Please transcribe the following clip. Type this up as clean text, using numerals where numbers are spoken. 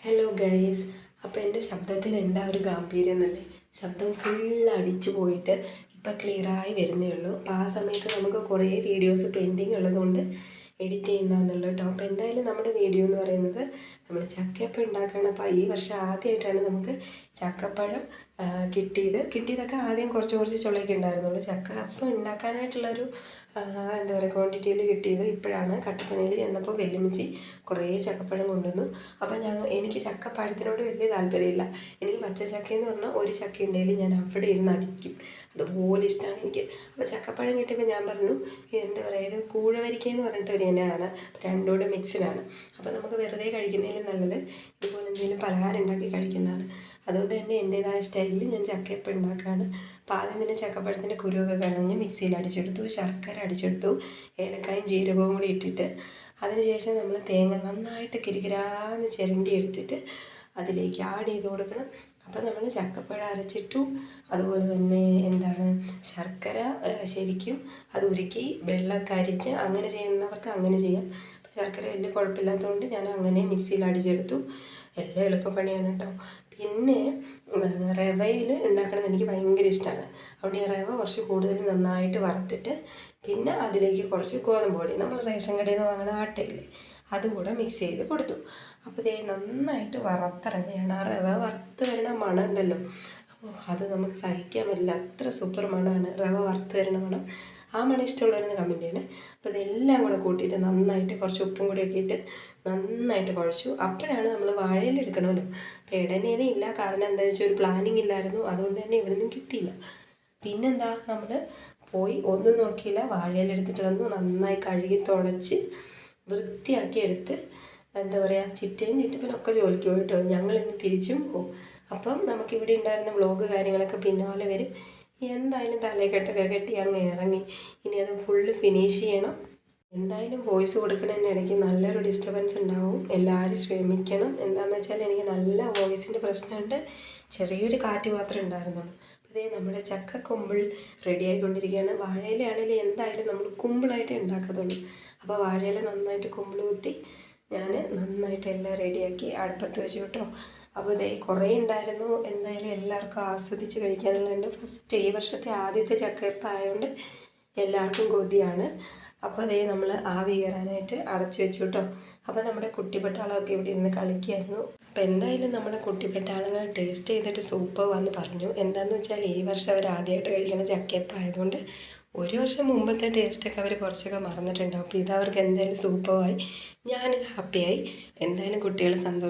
Hello guys. അപ്പോൾ എൻ്റെ ശബ്ദത്തിന് എന്താ ഒരു ഗാംഭീര്യം എന്നല്ലേ. ശബ്ദം ഫുൾ അടിച്ചു പോയിട്ട് ഇപ്പം ക്ലിയറായി വരുന്നേ ഉള്ളൂ. അപ്പോൾ ആ സമയത്ത് നമുക്ക് കുറേ വീഡിയോസ് പെൻഡിങ് ഉള്ളതുകൊണ്ട് എഡിറ്റ് ചെയ്യുന്നതെന്നുള്ളൂ കേട്ടോ. അപ്പോൾ എന്തായാലും നമ്മുടെ വീഡിയോ എന്ന് പറയുന്നത് നമ്മൾ ചക്കയപ്പം ഉണ്ടാക്കണം. അപ്പോൾ ഈ വർഷം ആദ്യമായിട്ടാണ് നമുക്ക് ചക്കപ്പഴം കിട്ടിയതൊക്കെ ആദ്യം കുറച്ച് ചുളയൊക്കെ ഉണ്ടായിരുന്നുള്ളൂ. ചക്കയപ്പം ഉണ്ടാക്കാനായിട്ടുള്ളൊരു എന്താ പറയുക ക്വാണ്ടിറ്റിയിൽ കിട്ടിയത് ഇപ്പോഴാണ്. കട്ടപ്പനയിൽ ചെന്നപ്പോൾ വെല്ലുമിച്ചി കുറേ ചക്കപ്പഴം കൊണ്ടുവന്നു. അപ്പോൾ എനിക്ക് ചക്കപ്പഴത്തിനോട് വലിയ താല്പര്യമില്ല. എനിക്ക് പച്ചച്ചക്കയെന്ന് പറഞ്ഞാൽ ഒരു ചക്ക ഉണ്ടെങ്കിൽ ഞാൻ അവിടെ ഇരുന്ന് അടിക്കും. അതുപോലെ ഇഷ്ടമാണ് എനിക്ക്. അപ്പോൾ ചക്കപ്പഴം കിട്ടിയപ്പോൾ ഞാൻ പറഞ്ഞു എന്താ പറയുക, ഇത് കൂഴവരിക്കയെന്ന് പറഞ്ഞിട്ട് ഒരു ഇനമാണ്. രണ്ടും കൂടെ മിക്സിലാണ്. അപ്പോൾ നമുക്ക് വെറുതെ കഴിക്കുന്നതിലും നല്ലത് ഇതുപോലെ എന്തെങ്കിലും പലഹാരം ഉണ്ടാക്കി കഴിക്കുന്നതാണ്. അതുകൊണ്ട് തന്നെ എൻ്റേതായ സ്റ്റൈലിൽ ഞാൻ ചക്കയപ്പം ഉണ്ടാക്കുകയാണ്. അപ്പോൾ ആദ്യം തന്നെ ചക്കപ്പഴത്തിൻ്റെ കുരുവൊക്കെ കളഞ്ഞ് മിക്സിയിൽ അടിച്ചെടുത്തു, ശർക്കര അടിച്ചെടുത്തു, ഏലക്കായും ജീരകവും കൂടി ഇട്ടിട്ട് അതിനുശേഷം നമ്മൾ തേങ്ങ നന്നായിട്ട് കിരികിരാന്ന് ചിരണ്ടി എടുത്തിട്ട് അതിലേക്ക് ആഡ് ചെയ്ത് കൊടുക്കണം. അപ്പോൾ നമ്മൾ ചക്കപ്പഴം അരച്ചിട്ടു. അതുപോലെ തന്നെ ശർക്കര ശരിക്കും അത് ഉരുക്കി വെള്ളമൊക്കെ അരിച്ച് അങ്ങനെ ചെയ്യുന്നവർക്ക് അങ്ങനെ ചെയ്യാം. ശർക്കര വലിയ കുഴപ്പമില്ലാത്തതുകൊണ്ട് ഞാൻ അങ്ങനെ മിക്സിയിൽ അടിച്ചെടുത്തു. എല്ലാം എളുപ്പപ്പണിയാണ് കേട്ടോ. പിന്നെ റവയിൽ ഉണ്ടാക്കണത് എനിക്ക് ഭയങ്കര ഇഷ്ടമാണ്. അതുകൊണ്ട് ഈ റവ കുറച്ച് കൂടുതൽ നന്നായിട്ട് വറുത്തിട്ട് പിന്നെ അതിലേക്ക് കുറച്ച് ഗോതമ്പ് പൊടി, നമ്മൾ റേഷൻ കടയിൽ നിന്ന് വാങ്ങുന്ന ആട്ടയില്ലേ, അതും കൂടെ മിക്സ് ചെയ്ത് കൊടുത്തു. അപ്പോൾ ഇതേ നന്നായിട്ട് വറുത്ത റവയാണ്. ആ റവ വറുത്ത് വരണ മണം ഉണ്ടല്ലോ, അത് നമുക്ക് സഹിക്കാൻ പറ്റില്ല. അത്ര സൂപ്പർ മണമാണ് റവ വറുത്ത് വരണ മണം. ആ മണം ഇഷ്ടമുള്ളവരെന്ന് കമൻറ്റ് ചെയ്യണേ. അപ്പോൾ ഇതെല്ലാം കൂടെ കൂട്ടിയിട്ട് നന്നായിട്ട് കുറച്ച് ഉപ്പും കൂടിയൊക്കെ ഇട്ട് നന്നായിട്ട് കുഴച്ചു. അപ്പോഴാണ് നമ്മൾ വാഴയില എടുക്കണമല്ലോ. അപ്പോൾ ഇടനേനെ ഇല്ല, കാരണം എന്താണെന്ന് വെച്ചാൽ ഒരു പ്ലാനിങ് ഇല്ലായിരുന്നു. അതുകൊണ്ട് തന്നെ ഇവിടെ നിന്നും കിട്ടിയില്ല. പിന്നെന്താ, നമ്മൾ പോയി ഒന്നും നോക്കിയില്ല, വാഴയില എടുത്തിട്ട് വന്നു, നന്നായി കഴുകി തുടച്ച് വൃത്തിയാക്കി എടുത്ത് എന്താ പറയുക ചിറ്റയും ചിറ്റപ്പനൊക്കെ ജോലിക്ക് പോയിട്ടോ. ഞങ്ങളിന്ന് തിരിച്ചും പോകും. അപ്പം നമുക്കിവിടെ ഉണ്ടായിരുന്ന വ്ളോഗ് കാര്യങ്ങളൊക്കെ പിന്നാലെ വരും. എന്തായാലും തലക്കെട്ടൊക്കെ കെട്ടി അങ്ങ് ഇറങ്ങി. ഇനി അത് ഫുള്ള് ഫിനിഷ് ചെയ്യണം. എന്തായാലും വോയിസ് കൊടുക്കുന്നതിൻ്റെ ഇടയ്ക്ക് നല്ലൊരു ഡിസ്റ്റർബൻസ് ഉണ്ടാവും. എല്ലാവരും ശ്രമിക്കണം. എന്താണെന്ന് വെച്ചാൽ എനിക്ക് നല്ല വോയിസിൻ്റെ പ്രശ്നമുണ്ട്. ചെറിയൊരു കാറ്റ് മാത്രമേ ഉണ്ടായിരുന്നുള്ളൂ. അപ്പോൾ ഇതേ നമ്മുടെ ചക്ക കുമ്പിൾ റെഡി ആയിക്കൊണ്ടിരിക്കുകയാണ്. വാഴയിലാണെങ്കിൽ എന്തായാലും നമ്മൾ കുമ്പിളായിട്ടേ ഉണ്ടാക്കത്തുള്ളൂ. അപ്പോൾ വാഴയില നന്നായിട്ട് കുമ്പിൾ കുത്തി ഞാൻ നന്നായിട്ട് എല്ലാം റെഡിയാക്കി അടുപ്പത്ത് വെച്ചു കേട്ടോ. അപ്പോൾ ഇതേ കുറേ ഉണ്ടായിരുന്നു. എന്തായാലും എല്ലാവർക്കും ആസ്വദിച്ച് കഴിക്കാനുള്ളതുണ്ട്. ഫസ്റ്റ് ഈ വർഷത്തെ ആദ്യത്തെ ചക്കയപ്പം ആയതുകൊണ്ട് എല്ലാവർക്കും കൊതിയാണ്. അപ്പോൾ അതേ നമ്മൾ ആവി കയറാനായിട്ട് അടച്ചു വെച്ചു കേട്ടോ. അപ്പോൾ നമ്മുടെ കുട്ടിപ്പട്ടാളമൊക്കെ ഇവിടെ ഇരുന്ന് കളിക്കുകയായിരുന്നു. അപ്പോൾ എന്തായാലും നമ്മുടെ കുട്ടിപ്പട്ടാളങ്ങൾ ടേസ്റ്റ് ചെയ്തിട്ട് സൂപ്പർ വന്ന് പറഞ്ഞു. എന്താണെന്ന് വെച്ചാൽ ഈ വർഷം അവർ ആദ്യമായിട്ട് കഴിക്കുന്ന ചക്കയപ്പം ആയതുകൊണ്ട് ഒരു വർഷം മുമ്പത്തെ ടേസ്റ്റൊക്കെ അവർ കുറച്ചൊക്കെ മറന്നിട്ടുണ്ടാവും. അപ്പോൾ ഇതവർക്ക് എന്തായാലും സൂപ്പറായി. ഞാൻ ഹാപ്പിയായി. എന്തായാലും കുട്ടികൾ സന്തോഷം.